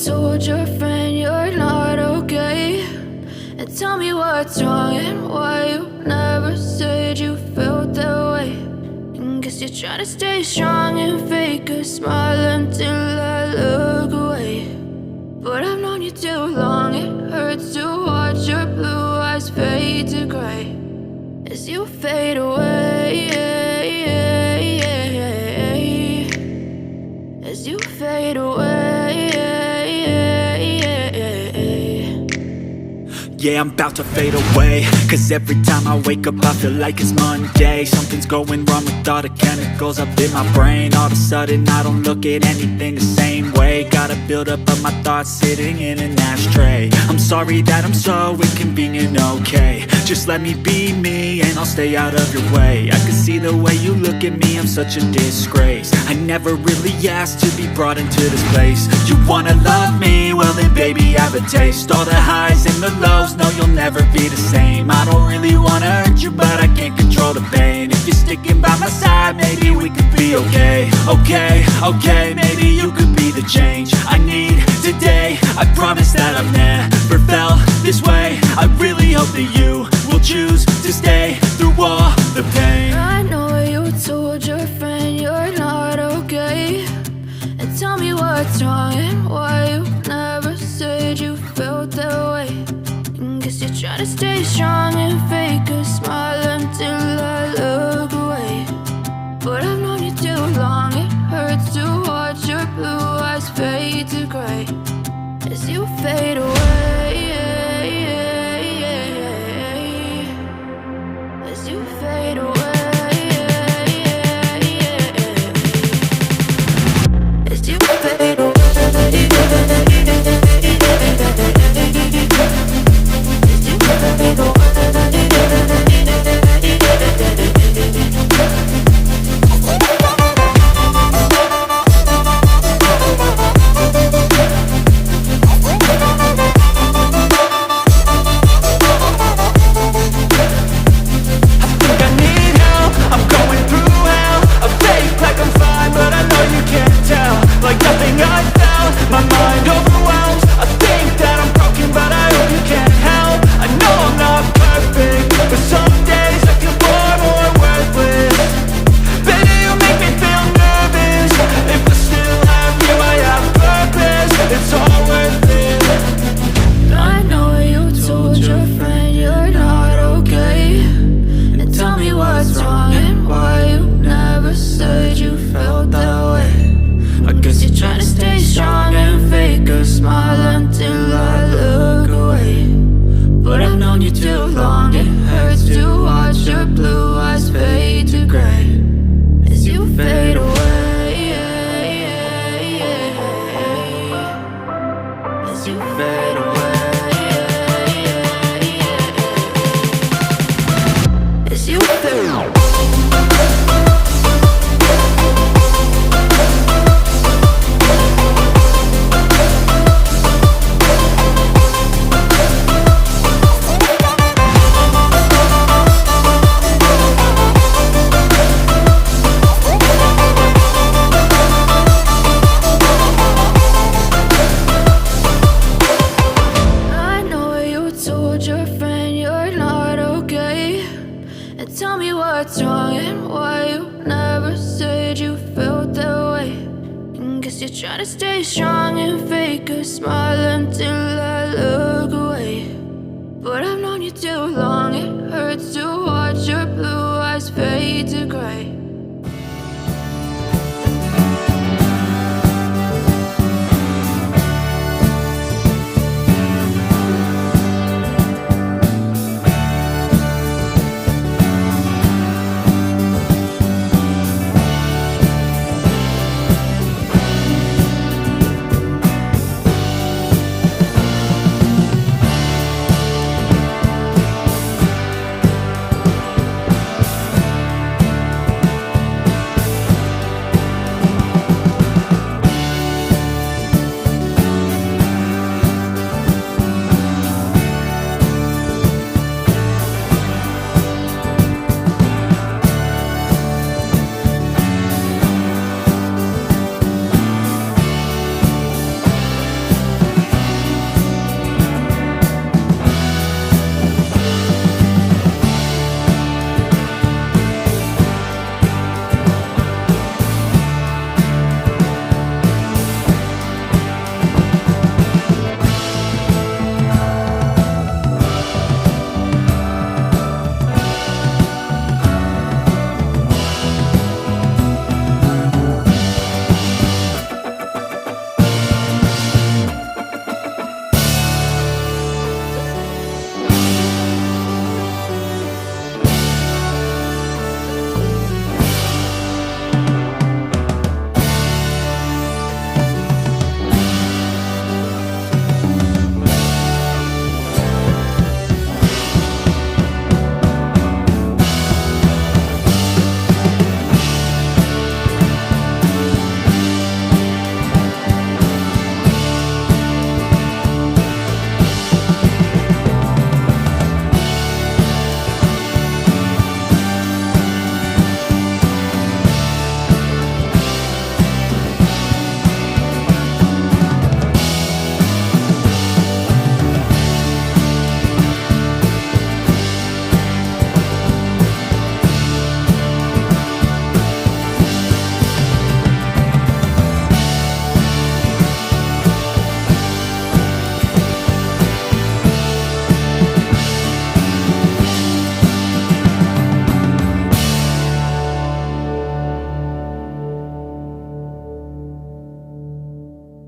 told your friend you're not okay? And tell me what's wrong and why you never said you felt that way. And guess you're trying to stay strong and fake a smile until I look away. But I've known you too long, it hurts to watch your blue eyes fade to gray as you fade away, as you fade away. Yeah, I'm about to fade away, cause every time I wake up I feel like it's Monday. Something's going wrong with all the chemicals up in my brain. All of a sudden I don't look at anything the same way. Got a buildup of my thoughts sitting in an ashtray. I'm sorry that I'm so inconvenient, okay? Just let me be me and I'll stay out of your way. I can see the way you look at me, I'm such a disgrace. I never really asked to be brought into this place. You wanna love me? Well then baby have a taste. All the highs and the lows, no you'll never be the same. I don't really wanna hurt you but I can't control the pain. If you're sticking by my side maybe we could be okay. Okay, maybe you could be the change I need today. I promise that I've never felt this way. I really hope that you will choose to stay through all the pain. I know you told your friend you're not okay. And tell me what's wrong and why you never said you felt that way. And guess you're trying to stay strong and fake a smile until I look away. But I've known you too long, it hurts to watch your blue eyes fade to gray as you fade away, as you fade away, as you fade away. But I've known you too long, it hurts to watch your blue eyes fade to gray